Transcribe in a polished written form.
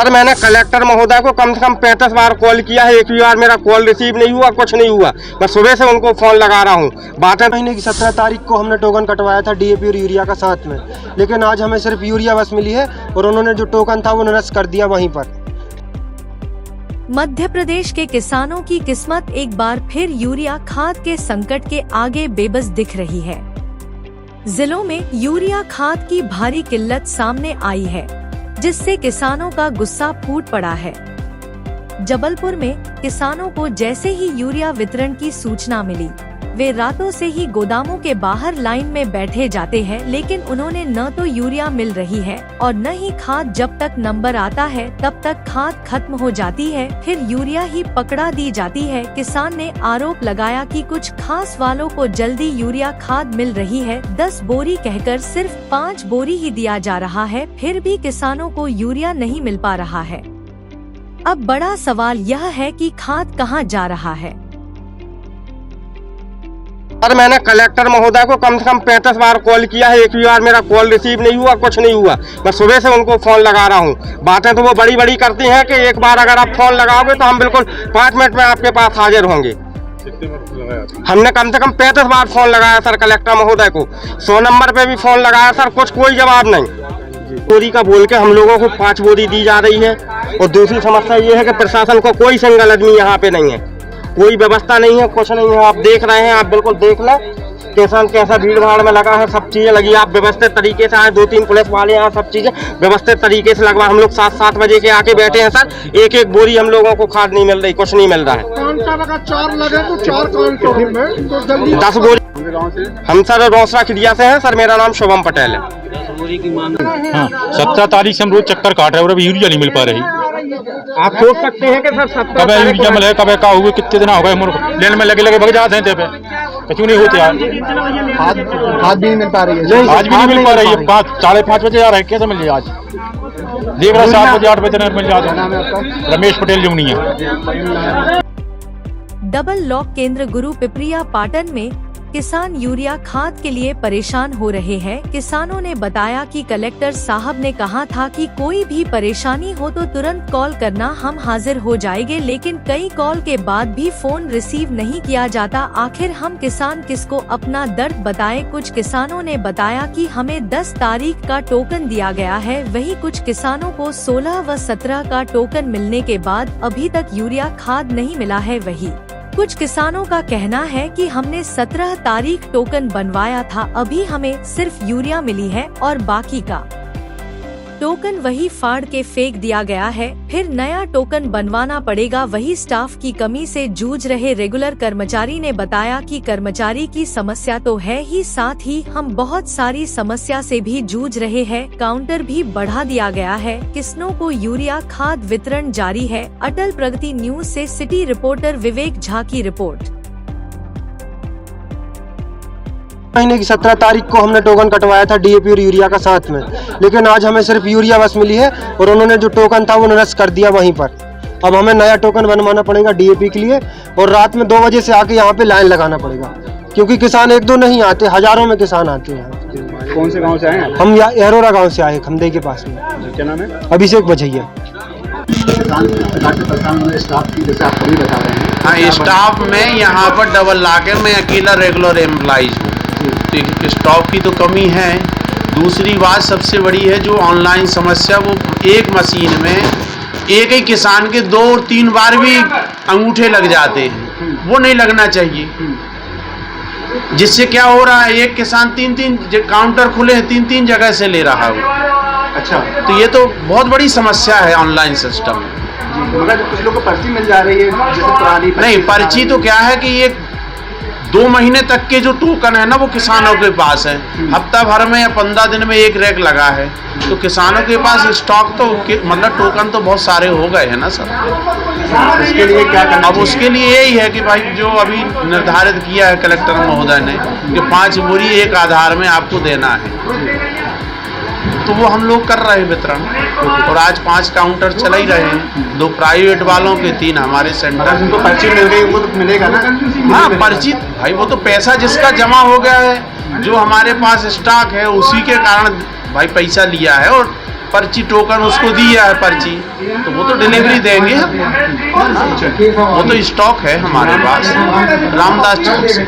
Sir मैंने collector महोदय को कम से कम 35 बार कॉल किया है, एक भी बार मेरा कॉल रिसीव नहीं हुआ, कुछ नहीं हुआ। मैं सुबह से उनको फ़ोन लगा रहा हूँ। बातें महीने की 17 तारीख को हमने टोकन कटवाया था डीएपी और यूरिया का साथ में, लेकिन आज हमें सिर्फ यूरिया बस मिली है और उन्होंने जो टोकन था वो निरस्त कर दिया वहीं पर। मध्य प्रदेश के किसानों की किस्मत एक बार फिर यूरिया खाद के संकट के आगे बेबस दिख रही है। जिलों में यूरिया खाद की भारी किल्लत सामने आई है, जिससे किसानों का गुस्सा फूट पड़ा है। जबलपुर में किसानों को जैसे ही यूरिया वितरण की सूचना मिली, वे रातों से ही गोदामों के बाहर लाइन में बैठे जाते हैं, लेकिन उन्होंने न तो यूरिया मिल रही है और न ही खाद। जब तक नंबर आता है तब तक खाद खत्म हो जाती है, फिर यूरिया ही पकड़ा दी जाती है। किसान ने आरोप लगाया कि कुछ खास वालों को जल्दी यूरिया खाद मिल रही है, 10 बोरी कहकर सिर्फ 5 बोरी ही दिया जा रहा है, फिर भी किसानों को यूरिया नहीं मिल पा रहा है। अब बड़ा सवाल यह है कि खाद कहां जा रहा है। सर मैंने कलेक्टर महोदय को कम से कम 35 बार कॉल किया है, एक भी बार मेरा कॉल रिसीव नहीं हुआ, कुछ नहीं हुआ। मैं सुबह से उनको फ़ोन लगा रहा हूँ। बातें तो वो बड़ी बड़ी करती हैं कि एक बार अगर आप फ़ोन लगाओगे तो हम बिल्कुल 5 मिनट में आपके पास हाजिर होंगे। हमने कम से कम 35 बार फ़ोन लगाया सर कलेक्टर महोदय को, 100 नंबर पे भी फ़ोन लगाया सर, कोई जवाब नहीं। बोरी का बोल के हम लोगों को 5 बोरी दी जा रही है। और दूसरी समस्या ये है कि प्रशासन को कोई सिंगल आदमी यहाँ पे नहीं है, कोई व्यवस्था नहीं है, कुछ नहीं है। आप देख रहे हैं, आप बिल्कुल देख लें किसान कैसा भीड़ भाड़ में लगा है, सब चीज़ें लगी। आप व्यवस्थित तरीके से आए, 2-3 पुलिस वाले यहाँ, सब चीज़ें व्यवस्थित तरीके से लगवा। हम लोग 7-7 बजे के आके बैठे हैं सर, एक बोरी हम लोगों को खाद नहीं मिल रही, कुछ नहीं मिल रहा है। 10 बोरी। हम सर रोसड़ा खिड़िया से हैं सर, मेरा नाम शुभम पटेल है। हाँ, 17 तारीख से हम रोज चक्कर काट रहे हैं और अभी यूरिया नहीं मिल पा रही। आप सोच सकते हैं कि सर 17 कब यूरिया मिले, कब का हुए, कितने दिन हो गए लेन में लगे भग जाते हैं पे, क्यों नहीं होते यार। खाद भी नहीं मिल पा रही है, आज भी नहीं मिल पा रही है। 5:30 बजे आ रहे हैं, कैसे मिल जाए आज? देख रहा 7 बजे 8 बजे मिल जाते हैं। रमेश पटेल जमुनिया। डबल लॉक केंद्र गुरु पिपरिया पाटन में किसान यूरिया खाद के लिए परेशान हो रहे हैं। किसानों ने बताया कि कलेक्टर साहब ने कहा था कि कोई भी परेशानी हो तो तुरंत कॉल करना, हम हाजिर हो जाएंगे, लेकिन कई कॉल के बाद भी फोन रिसीव नहीं किया जाता। आखिर हम किसान किसको अपना दर्द बताएं। कुछ किसानों ने बताया कि हमें 10 तारीख का टोकन दिया गया है, वही कुछ किसानों को 16 व 17 का टोकन मिलने के बाद अभी तक यूरिया खाद नहीं मिला है। वही कुछ किसानों का कहना है कि हमने 17 तारीख टोकन बनवाया था, अभी हमें सिर्फ यूरिया मिली है और बाकी का टोकन वही फाड़ के फेंक दिया गया है, फिर नया टोकन बनवाना पड़ेगा। वही स्टाफ की कमी से जूझ रहे रेगुलर कर्मचारी ने बताया कि कर्मचारी की समस्या तो है ही, साथ ही हम बहुत सारी समस्या से भी जूझ रहे हैं। काउंटर भी बढ़ा दिया गया है, किसानों को यूरिया खाद वितरण जारी है। अटल प्रगति न्यूज से सिटी रिपोर्टर विवेक झा की रिपोर्ट। महीने की 17 तारीख को हमने टोकन कटवाया था डीएपी और यूरिया का साथ में, लेकिन आज हमें सिर्फ यूरिया बस मिली है और उन्होंने जो टोकन था वो निरस्त कर दिया वहीं पर। अब हमें नया टोकन बनवाना पड़ेगा डीएपी के लिए और रात में 2 बजे से आके यहाँ पे लाइन लगाना पड़ेगा, क्योंकि किसान 1-2 नहीं आते, हजारों में किसान आते हैं। कौन से गांव से आए? हम एरोरा गाँव से आए, खमदे के पास में। क्या नाम है? अभिषेक बजैया। हाँ, स्टाफ में यहाँ पर डबल लाके मैं अकेला रेगुलर एम्प्लॉइज हूँ, तो स्टाफ की तो कमी है। दूसरी बात सबसे बड़ी है जो ऑनलाइन समस्या, वो एक मशीन में एक ही किसान के 2 और 3 बार भी अंगूठे लग जाते हैं, वो नहीं लगना चाहिए। जिससे क्या हो रहा है, एक किसान 3-3 काउंटर खुले हैं, 3-3 जगह से ले रहा है। अच्छा, तो ये तो बहुत बड़ी समस्या है ऑनलाइन सिस्टम में। मगर कुछ लोगों को पर्ची मिल जा रही है, जैसे पुरानी नहीं, पर्ची तो क्या है कि ये 2 महीने तक के जो टोकन है ना वो किसानों के पास है। हफ्ता भर में या 15 दिन में एक रैक लगा है, तो किसानों के पास स्टॉक तो मतलब टोकन तो बहुत सारे हो गए हैं ना सर। उसके लिए क्या करना? अब उसके लिए यही है कि भाई जो अभी निर्धारित किया है कलेक्टर महोदय ने कि 5 बोरी एक आधार में आपको देना है, तो वो हम लोग कर रहे हैं वितरण। और आज 5 काउंटर चल ही रहे हैं, 2 प्राइवेट वालों के, 3 हमारे सेंटर। उनको पर्ची मिल गई, वो तो मिलेगा ना? हाँ, पर्ची भाई वो तो पैसा जिसका जमा हो गया है, जो हमारे पास स्टॉक है उसी के कारण भाई पैसा लिया है। और पर्ची टोकन उसको दिया है पर्ची, तो वो तो डिलीवरी देंगे, वो तो स्टॉक है हमारे पास रामदास चौक से।